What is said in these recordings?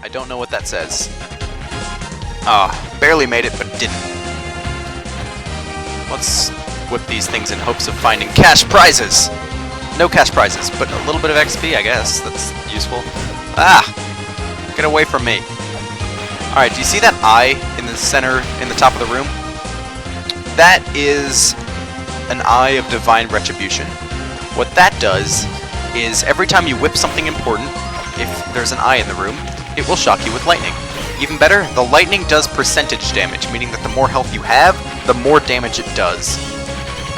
I don't know what that says. Ah, barely made it, but didn't. Let's whip these things in hopes of finding cash prizes! No cash prizes, but a little bit of XP, I guess. That's useful. Ah! Get away from me. Alright, do you see that eye in the center, in the top of the room? That is an eye of divine retribution. What that does is every time you whip something important, if there's an eye in the room, it will shock you with lightning. Even better, the lightning does percentage damage, meaning that the more health you have, the more damage it does.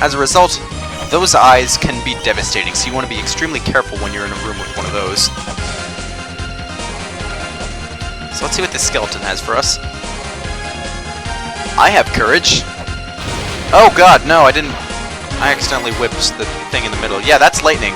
As a result, those eyes can be devastating, so you want to be extremely careful when you're in a room with one of those. So let's see what this skeleton has for us. I have courage. Oh god, no, I didn't. I accidentally whipped the thing in the middle. Yeah, that's lightning.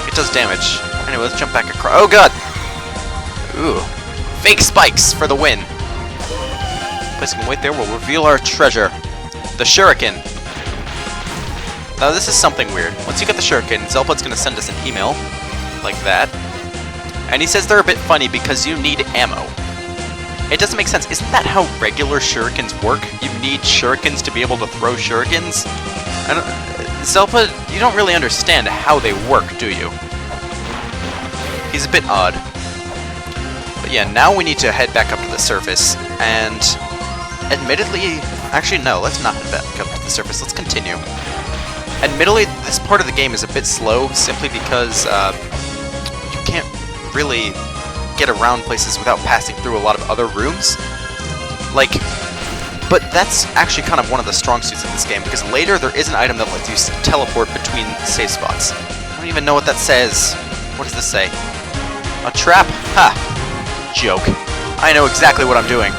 It does damage. Anyway, let's jump back across. Oh god! Ooh. Fake spikes for the win. Placing a weight there will reveal our treasure. The shuriken. Now this is something weird. Once you get the shuriken, Zelput's going to send us an email. Like that. And he says they're a bit funny because you need ammo. It doesn't make sense. Isn't that how regular shurikens work? You need shurikens to be able to throw shurikens? Zelput, you don't really understand how they work, do you? He's a bit odd. But yeah, now we need to head back up to the surface, and admittedly... Actually, no, let's not head back up to the surface. Let's continue. Admittedly, this part of the game is a bit slow, simply because you can't really get around places without passing through a lot of other rooms. Like... But that's actually kind of one of the strong suits of this game, because later there is an item that lets you teleport between save spots. I don't even know what that says. What does this say? A trap? Ha! Joke. I know exactly what I'm doing.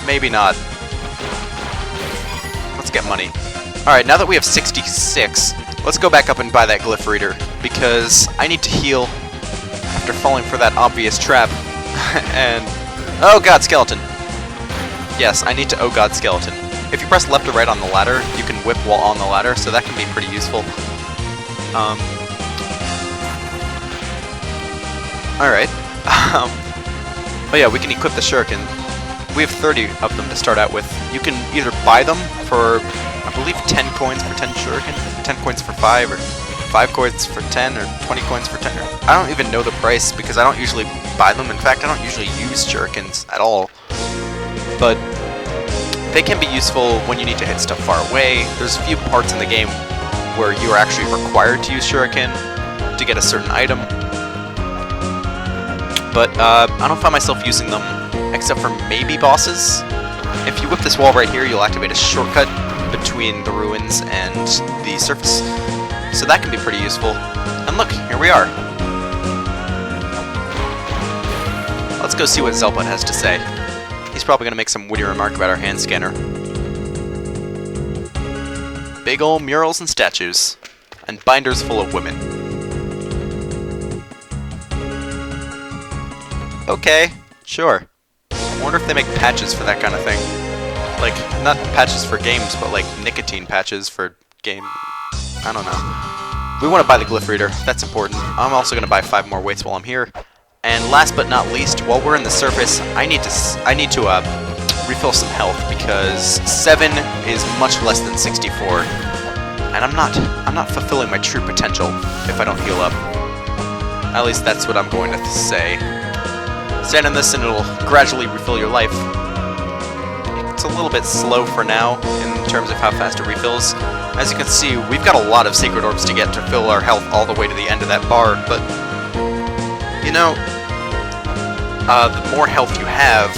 Maybe not. Let's get money. Alright, now that we have 66, let's go back up and buy that glyph reader, because I need to heal after falling for that obvious trap. And... oh god, skeleton! Yes, I need to oh god skeleton. If you press left or right on the ladder, you can whip while on the ladder, so that can be pretty useful. Alright. Oh yeah, we can equip the shuriken. We have 30 of them to start out with. You can either buy them for, I believe, 10 coins for 10 shuriken, 10 coins for 5, or 5 coins for 10, or 20 coins for 10. I don't even know the price, because I don't usually buy them. In fact, I don't usually use shurikens at all. But they can be useful when you need to hit stuff far away. There's a few parts in the game where you are actually required to use shuriken to get a certain item. But I don't find myself using them except for maybe bosses. If you whip this wall right here, you'll activate a shortcut between the ruins and the surface. So that can be pretty useful. And look, here we are. Let's go see what Zelput has to say. He's probably going to make some witty remark about our hand scanner. Big ol' murals and statues. And binders full of women. Okay, sure. I wonder if they make patches for that kind of thing. Like, not patches for games, but like nicotine patches for game... I don't know. We want to buy the glyph reader. That's important. I'm also going to buy 5 more weights while I'm here. And last but not least, while we're in the surface, I need to refill some health, because 7 is much less than 64, and I'm not fulfilling my true potential if I don't heal up. At least that's what I'm going to say. Stand on this and it'll gradually refill your life. It's a little bit slow for now in terms of how fast it refills. As you can see, we've got a lot of sacred orbs to get to fill our health all the way to the end of that bar, but you know, the more health you have,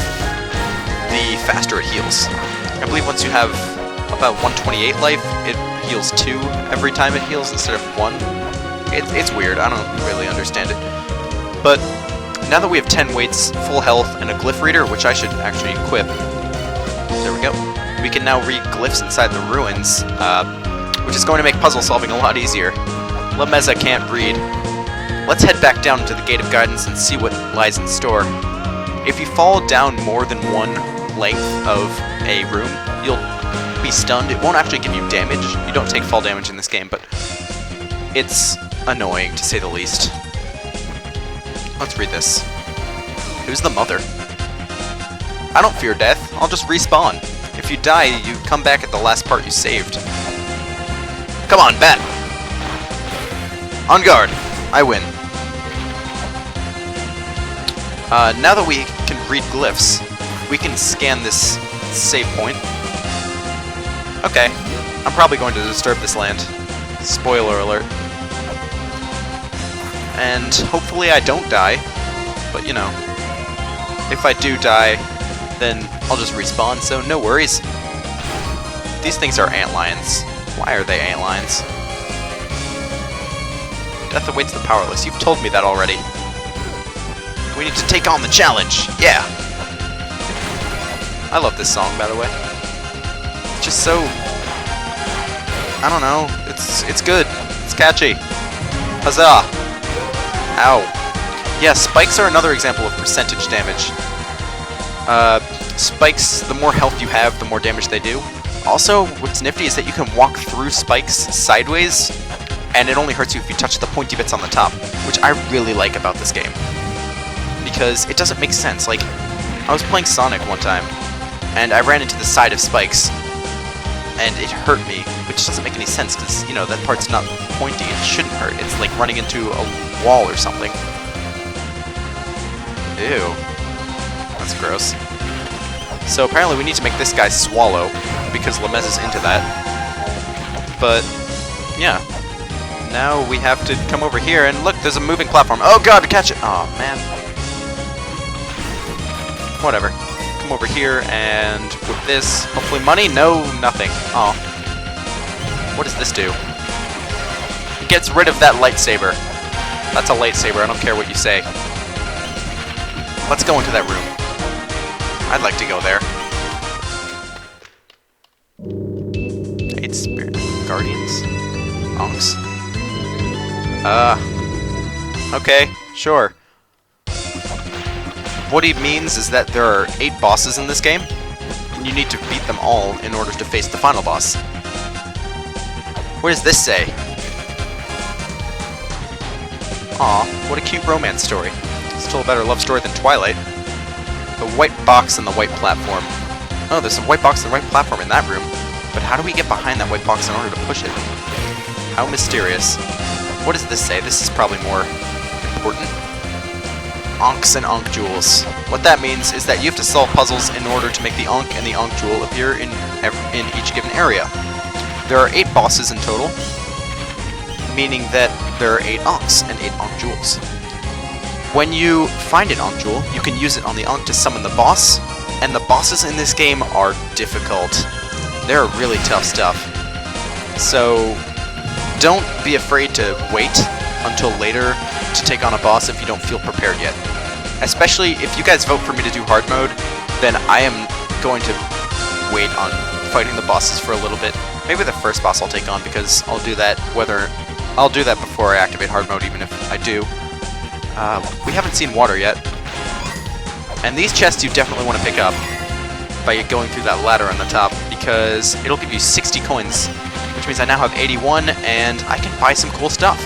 the faster it heals. I believe once you have about 128 life, it heals 2 every time it heals instead of 1. It's weird, I don't really understand it. But now that we have 10 weights, full health, and a glyph reader, which I should actually equip, there we go, we can now read glyphs inside the ruins, which is going to make puzzle solving a lot easier. La Meza can't read. Let's head back down to the Gate of Guidance and see what lies in store. If you fall down more than one length of a room, you'll be stunned. It won't actually give you damage. You don't take fall damage in this game, but it's annoying to say the least. Let's read this. Who's the mother? I don't fear death. I'll just respawn. If you die, you come back at the last part you saved. Come on, bat! On guard! I win. Now that we can read glyphs, we can scan this save point. Okay, I'm probably going to disturb this land. Spoiler alert. And hopefully I don't die, but you know, if I do die, then I'll just respawn, so no worries. These things are antlions. Why are they antlions? Death awaits the powerless. You've told me that already. We need to take on the challenge! Yeah! I love this song, by the way. It's just so... I don't know. It's good. It's catchy. Huzzah! Ow. Yeah, spikes are another example of percentage damage. Spikes, the more health you have, the more damage they do. Also, what's nifty is that you can walk through spikes sideways, and it only hurts you if you touch the pointy bits on the top, which I really like about this game. Because it doesn't make sense. Like, I was playing Sonic one time, and I ran into the side of spikes, and it hurt me, which doesn't make any sense, because, you know, that part's not pointy, it shouldn't hurt. It's like running into a wall or something. Ew. That's gross. So apparently we need to make this guy swallow, because Lemez is into that. But, yeah. Now we have to come over here, and look, there's a moving platform. Oh god, catch it! Oh man. Whatever. Come over here, and with this, hopefully money? No, nothing. Oh. What does this do? It gets rid of that lightsaber. That's a lightsaber, I don't care what you say. Let's go into that room. I'd like to go there. 8 spirit guardians? Monks? Okay, sure. What he means is that there are 8 bosses in this game, and you need to beat them all in order to face the final boss. What does this say? Aw, what a cute romance story. Still a better love story than Twilight. The white box and the white platform. Oh, there's a white box and a white platform in that room. But how do we get behind that white box in order to push it? How mysterious. What does this say? This is probably more important. Ankhs and Ankh jewels. What that means is that you have to solve puzzles in order to make the Ankh and the Ankh jewel appear in each given area. There are 8 bosses in total, meaning that there are 8 Ankhs and 8 Ankh jewels. When you find an Ankh jewel, you can use it on the Ankh to summon the boss, and the bosses in this game are difficult. They're really tough stuff. So don't be afraid to wait until later to take on a boss if you don't feel prepared yet. Especially if you guys vote for me to do hard mode, then I am going to wait on fighting the bosses for a little bit. Maybe the first boss I'll take on, because I'll do that before I activate hard mode, even if I do. We haven't seen water yet. And these chests you definitely want to pick up by going through that ladder on the top, because it'll give you 60 coins, which means I now have 81, and I can buy some cool stuff.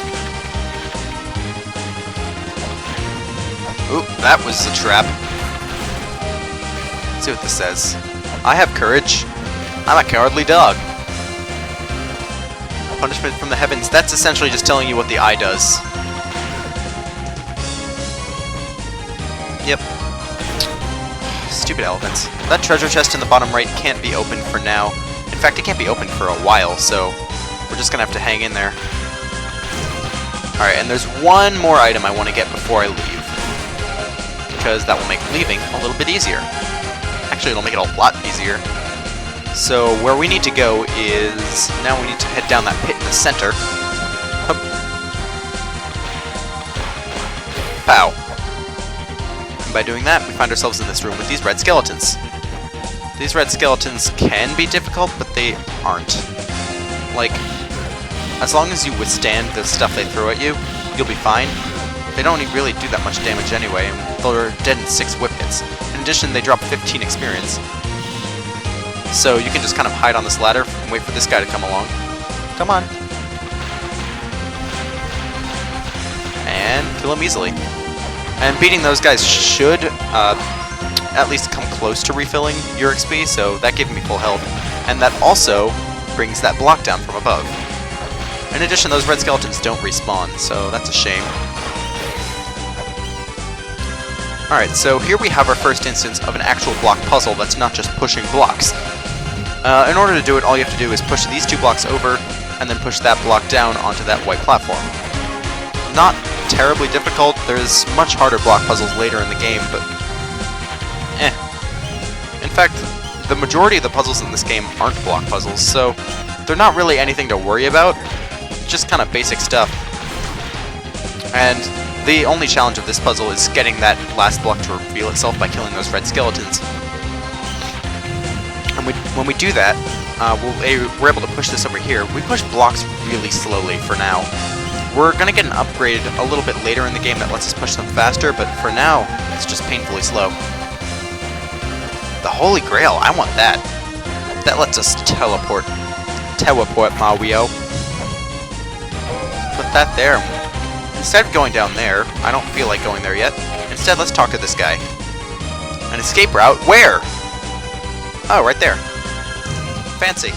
Oop, that was a trap. Let's see what this says. I have courage. I'm a cowardly dog. Punishment from the heavens. That's essentially just telling you what the eye does. Yep. Stupid elephants. That treasure chest in the bottom right can't be opened for now. In fact, it can't be opened for a while, so we're just gonna have to hang in there. Alright, and there's one more item I want to get before I leave, because that will make leaving a little bit easier. Actually, it'll make it a lot easier. So where we need to go is, now we need to head down that pit in the center. Hup. Pow. And by doing that, we find ourselves in this room with these red skeletons. These red skeletons can be difficult, but they aren't. Like, as long as you withstand the stuff they throw at you, you'll be fine. They don't really do that much damage anyway, and they're dead in 6 whip hits. In addition, they drop 15 experience. So you can just kind of hide on this ladder and wait for this guy to come along. Come on. And kill him easily. And beating those guys should at least come close to refilling your XP, so that gave me full health. And that also brings that block down from above. In addition, those red skeletons don't respawn, so that's a shame. Alright, so here we have our first instance of an actual block puzzle that's not just pushing blocks. In order to do it, all you have to do is push these 2 blocks over, and then push that block down onto that white platform. Not terribly difficult. There's much harder block puzzles later in the game, but In fact, the majority of the puzzles in this game aren't block puzzles, so they're not really anything to worry about. Just kind of basic stuff. And the only challenge of this puzzle is getting that last block to reveal itself by killing those red skeletons. And when we do that, we're able to push this over here. We push blocks really slowly for now. We're going to get an upgrade a little bit later in the game that lets us push them faster, but for now, it's just painfully slow. The Holy Grail, I want that. That lets us teleport. Teleport, Mario. Put that there. Instead of going down there, I don't feel like going there yet. Instead, let's talk to this guy. An escape route? Where? Oh, right there. Fancy.